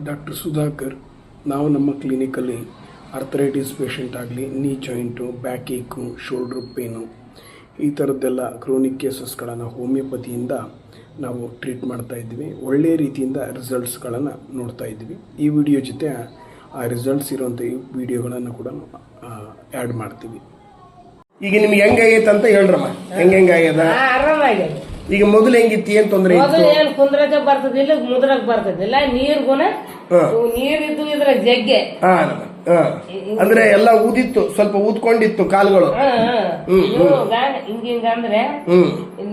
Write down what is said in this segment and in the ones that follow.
Doctor Sudhakar. ನಾವು ನಮ್ಮ ಕ್ಲಿನಿಕಲ್ಲಿ ಅರ್ಥರೈಟಿಸ್ ಪೇಷಂಟ್ ಆಗಲಿ, ನೀ ಜಾಯಿಂಟು, ಬ್ಯಾಕ್ ಏಕು, ಶೋಲ್ಡ್ರ್ ಪೇನು, ಈ ಥರದ್ದೆಲ್ಲ ಕ್ರೋನಿಕ್ ಕೇಸಸ್ಗಳನ್ನು ಹೋಮಿಯೋಪತಿಯಿಂದ ನಾವು ಟ್ರೀಟ್ ಮಾಡ್ತಾ ಇದ್ವಿ. ಒಳ್ಳೆಯ ರೀತಿಯಿಂದ ರಿಸಲ್ಟ್ಸ್ಗಳನ್ನು ನೋಡ್ತಾ ಇದ್ವಿ. ಈ ವಿಡಿಯೋ ಜೊತೆ ಆ ರಿಸಲ್ಟ್ಸ್ ಇರುವಂಥ ಈ ವಿಡಿಯೋಗಳನ್ನು ಕೂಡ ಆ್ಯಡ್ ಮಾಡ್ತೀವಿ. ಈಗ ನಿಮ್ಗೆ ಹೆಂಗಾಗೈತೆ ಅಂತ ಹೇಳ್ರಮ್ಮ. ಹೆಂಗಾಗ್ಯದ? ಆರಾಮಾಗ್ಯದ. ಈಗ ಮೊದಲು ಹೆಂಗಿತ್ತು? ಏನ್ ತೊಂದರೆ ಇತ್ತು? ಮೊದಲು ಏನ್ ಕುಂದ್ರಕ ಬರ್ತದಿಲ್ಲ, ಮುದ್ರಕ್ ಬರ್ತದಿಲ್ಲ. ನೀರ್ಗುನ ನೀರಿದ್ದು ಇದ್ರ ಜಗ್ಗೆ ಅಂದ್ರೆ ಎಲ್ಲ ಊದಿತ್ತು, ಸ್ವಲ್ಪ ಊದ್ಕೊಂಡಿತ್ತು ಕಾಲುಗಳು. ಹಿಂಗ ಅಂದ್ರೆ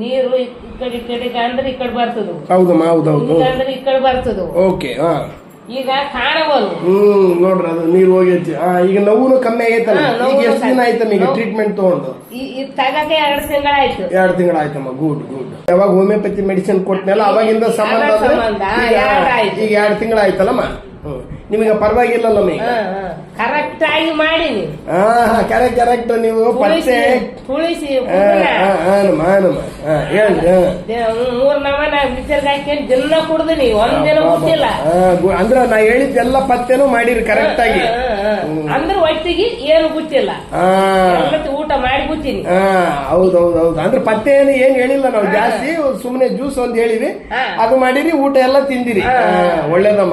ನೀರು ಈ ಕಡೆ ಅಂದ್ರೆ ಈ ಕಡೆ ಬರ್ತದ. ಹೌದಮ್ಮ, ಹೌದೌದು. ಅಂದ್ರೆ ಈ ಕಡೆ ಬರ್ತದ. ಓಕೆ. ಈಗ ಕಾಣಬಲ್ ನೋಡ್ರಿ, ಅದು ನೀರು ಹೋಗೈತಿ. ಈಗ ನೋವು ಕಮ್ಮಿ ಆಗೈತಲ್ಲ. ಈಗ ಎಷ್ಟು ದಿನ ಆಯ್ತಮ್ಮ ಈಗ ಟ್ರೀಟ್ಮೆಂಟ್ ತಗೊಂಡು? ತಗಕ್ಕೆ 2 ತಿಂಗಳಾಯ್ತು. 2 ತಿಂಗಳಾಯ್ತಮ್ಮ. Good good. ಯಾವಾಗ ಹೋಮಿಯೋಪತಿ ಮೆಡಿಸಿನ್ ಕೊಟ್ಟನಲ್ಲ ಅವಾಗಿಂದ ಸಂಬಂಧ ಈಗ 2 ತಿಂಗಳಾಯ್ತಲ್ಲಮ್ಮ. ನಿಮಗೆ ಪರವಾಗಿಲ್ಲಲ್ಲಮ್ಮ ಈಗ? ಕರೆಕ್ಟ್ ಆಗಿ ಮಾಡೀನಿ. ಕರೆಕ್ಟ್. ನೀವು ಪತ್ತೆ ತುಳಿಸಿ ಹೇಳಿ 3 ನಮನ ಬಿಸಿಲ್ಗೆ ಹಾಕಿ ದಿನ ಕುಡ್ದಿನಿ, ಒಂದಿನ ಬಿಟ್ಟಿಲ್ಲ. ಅಂದ್ರ ನಾ ಹೇಳಿದ್ದೆಲ್ಲ ಪತ್ತೆನೂ ಮಾಡಿರಿ ಕರೆಕ್ಟ್ ಆಗಿ. ಅಂದ್ರೆ ಒಟ್ಟಿಗೆ ಏನು ಬಿಟ್ಟಿಲ್ಲ, ಊಟ ಮಾಡಿ ಬಿಟ್ಟಿನಿ. ಹೌದೌದು. ಅಂದ್ರೆ ಪತ್ತೆ ಏನ್ ಹೇಳಿಲ್ಲ ನಾವು ಜಾಸ್ತಿ. ಸುಮ್ಮನೆ ಜ್ಯೂಸ್ ಒಂದ್ ಹೇಳಿವಿ, ಅದು ಮಾಡಿರಿ, ಊಟ ಎಲ್ಲ ತಿಂದಿರಿ. ಒಳ್ಳೇದಮ್ಮ.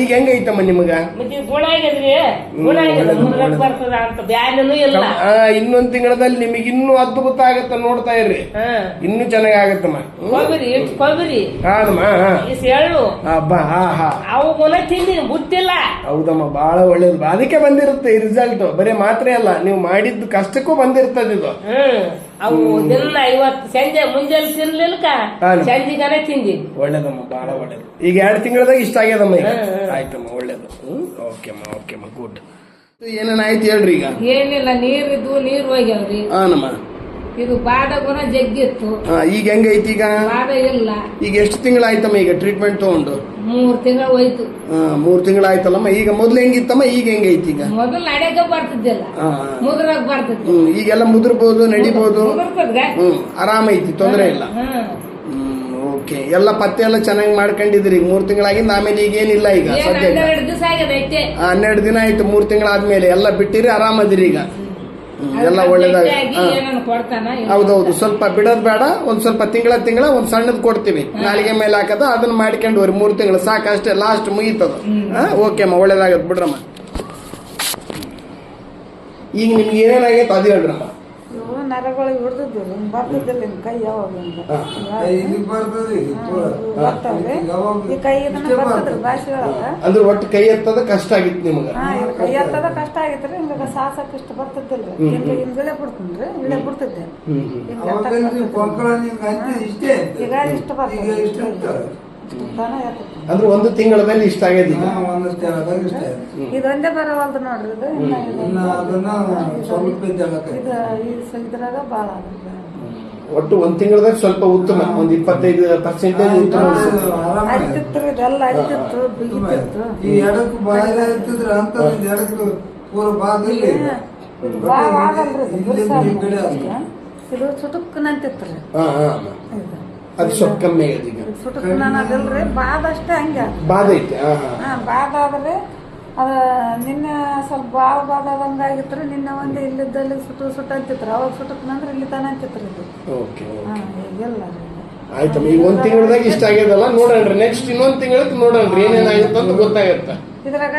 ಈಗ ಹೆಂಗೈತಮ್ಮ ನಿಮಗ? ಗುಣ ಆಗಿದ್ರಿ, ಗುಣ ಆಗಿದೆ, ಬರ್ತದ ಅಂತ ಬ್ಯಾನೂ ಇಲ್ಲ. ಇನ್ನೊಂದ್ ತಿಂಗಳಲ್ಲಿ ನಿಮಗೆ ಇನ್ನೂ ಅದ್ಭುತ ಆಗತ್ತ. ನೋಡ್ತಾ ಇರ್ರಿ, ಇನ್ನೂ ಚೆನ್ನಾಗಿ ಆಗತ್ತಮ್ಮ. ಕೊಬ್ಬರಿ ಎಳ್ಳು ಅವು ಗುಣ ತಿಂದಿನಿ, ಬಿಟ್ಟಿಲ್ಲ. ಹೌದಮ್ಮ, ಬಹಳ ಒಳ್ಳೇದು. ಅದಕ್ಕೆ ಬಂದಿರುತ್ತೆ ಈ ರಿಸಲ್ಟ್. ಬರೀ ಮಾತ್ರ ಅಲ್ಲ, ನೀವು ಮಾಡಿದ್ದು ಕಷ್ಟಕ್ಕೂ ಬಂದಿರ್ತದ ಇದು. ಅವು ದಿನ 50 ಸಂಜೆ ಮುಂಜಾನೆ ತಿನ್ಲಿಲ್ಕ ಸಂಜೆಗಾನೆ ತಿಂದಿನಿ. ಒಳ್ಳೇದಮ್ಮ, ಬಹಳ ಒಳ್ಳೇದು. ಈಗ 2 ತಿಂಗಳದಾಗ ಇಷ್ಟ ಆಗ್ಯದಮ್ಮ. ಈಗ ಆಯ್ತಮ್ಮ, ಒಳ್ಳೇದು. ಓಕೆಮ್ಮ, ಗುಡ್. ಏನೇನಾಯ್ತು ಹೇಳ್ರಿ ಈಗ? ಏನಿಲ್ಲ, ನೀರಿದ್ದು ನೀರು ಹೋಗ್ಯಾವ್ರಿ. ಹಾನಮ್ಮ. ಇದು ಬಾದ ಗುಣ ಜಗ್ಗಿತ್ತು. ಈಗ ಹೆಂಗೈತಿ? ಈಗ ಬಾದ ಇಲ್ಲ. ಈಗ ಎಷ್ಟು ತಿಂಗಳಾಯ್ತಮ್ಮ ಈಗ ಟ್ರೀಟ್ಮೆಂಟ್ ತಗೊಂಡು? 3 ತಿಂಗಳು ಹೋಯ್ತು. 3 ತಿಂಗಳಾಯ್ತಲ್ಲಮ್ಮ. ಈಗ ಮೊದ್ಲು ಹೆಂಗಿತ್ತಮ್ಮ, ಈಗ ಹೆಂಗೈತಿ? ಈಗ ಮೊದಲು ನಡೆಯಕ ಬರ್ತಿದ್ದಿಲ್ಲ, ಮುದ್ರಾಗ ಬರ್ತಿತ್ತು. ಈಗೆಲ್ಲ ಮುದ್ರಬಹುದು, ನಡಿಬಹುದು, ಆರಾಮೈತಿ, ತೊಂದರೆ ಇಲ್ಲ. ಓಕೆ. ಎಲ್ಲ ಪತ್ತೆ ಎಲ್ಲ ಚೆನ್ನಾಗಿ ಮಾಡ್ಕೊಂಡಿದ್ರಿ. 3 ತಿಂಗಳಾಗಿಂದ ಆಮೇಲೆ ಈಗ ಏನಿಲ್ಲ. ಈಗ ಸದ್ಯ 12 ದಿನ ಆಯ್ತು. 3 ತಿಂಗಳಾದ್ಮೇಲೆ ಎಲ್ಲ ಬಿಟ್ಟಿರಿ, ಆರಾಮದಿರಿ ಈಗ. ಎಲ್ಲ ಒಳ್ಳೇದಾಗ. ಹೌದೌದು. ಸ್ವಲ್ಪ ಬಿಡೋದ್ ಬೇಡ. ಒಂದ್ ಸ್ವಲ್ಪ ತಿಂಗಳ ಒಂದ್ ಸಣ್ಣದ್ ಕೊಡ್ತೀವಿ, ನಾಲಿಗೆ ಮೇಲೆ ಹಾಕದ, ಅದನ್ನ ಮಾಡ್ಕೊಂಡು ಹೋರಿ. 3 ತಿಂಗಳು ಸಾಕಷ್ಟೇ, ಲಾಸ್ಟ್ ಮುಗೀತದ. ಓಕೆ ಅಮ್ಮ, ಒಳ್ಳೇದಾಗತ್ ಬಿಡ್ರಮ್ಮ. ಈಗ ನಿಮ್ಗೆ ಏನೇನಾಗೈತೆ ಅದು ಹೇಳ್ರಮ್ಮ. ನರಗಳಿಗೆ ಹಿಡ್ದಿದ್ದು ಬರ್ತಿದ್ದಿಲ್ಲ ಕೈ. ಯಾವಾಗ ಈ ಕೈ ಬರ್ತದ್ರಿ ಭಾಷೆಗಳಾಗ. ಅಂದ್ರೆ ಒಟ್ಟು ಕೈ ಎತ್ತದ ಕಷ್ಟ ಆಗಿತ್ತು ನಿಮಗ? ಕೈ ಎತ್ತದ ಕಷ್ಟ ಆಗಿತ್ರಿ. ಹಿಂಗ ಸಾಸಕ್ ಇಷ್ಟ ಬರ್ತಿದ್ದಿಲ್ರಿ. ಹಿಂಗೆ ಬಿಡ್ತೀನ್ರಿ, ಇಳೆ ಬಿಡ್ತಿದ್ದೆ. ಈಗ ಇಷ್ಟ ಬರ್ತದೆ. ಅಂದ್ರೆ 1 ತಿಂಗಳಲ್ಲಿ ಇಷ್ಟ ಆಗ್ಯದ. ಈಗ ಇದೊಂದೇ ಬರವಲ್ದು ನೋಡ್ರಿ. ಇದ್ರಾಗ ಬಾಳ ಒಟ್ಟು 1 ತಿಂಗಳದಾಗ ಸ್ವಲ್ಪ ಉತ್ತಮ, ಒಂದು 25% ಉತ್ತಮ ಅರಿತಿತ್ತು. ಇದೆಲ್ಲ ಅರಿತಿತ್ತು, ಬಿಗಿತಿತ್ತು. ಇದು ಸುಟುಕ್ಕನಂತಿತ್ರಿ. ಅದು ಸ್ವಲ್ಪ ಕಮ್ಮಿ ಆಗಿದೆ. ಈಗ ಸುಟುಕ್ಕನದಿಲ್ರಿ, ಬಾದ ಅಷ್ಟೇ. ಹಂಗ ಬಾದ ಐತಿ. ಬಾದ ಆದ್ರೆ ಅದ ನಿನ್ನೆ ಸ್ವಲ್ಪ ಬಾದ ಆದಂಗಾಗಿತ್ರಿ. ನಿನ್ನೆ ಒಂದೇ ಇಲ್ಲಿದ್ದಲ್ಲಿ ಸುಟ್ಟು ಅಂತಿತ್ರಿ. ಅವಾಗ ಸುಟುಕ್ಕನಂದ್ರೆ ಇಲ್ಲಿ ತಾನ ಅಂತಿತ್ರಿ. ಇದು ಈಗೆಲ್ಲ ಆಯ್ತಮ್ಮ. ಈಗ 1 ತಿಂಗಳದಾಗ ಇಷ್ಟ ಆಗ್ಯದಲ್ಲ. ನೋಡಣ್ರಿ, ನೆಕ್ಸ್ಟ್ ಇನ್ನೊಂದ್ ತಿಂಗಳಕ್ಕೆ ನೋಡಣ್ರಿ ಏನೇನಾಗುತ್ತೆ ಅಂತ ಗೊತ್ತಾಗತ್ತ. ಇದ್ರಾಗ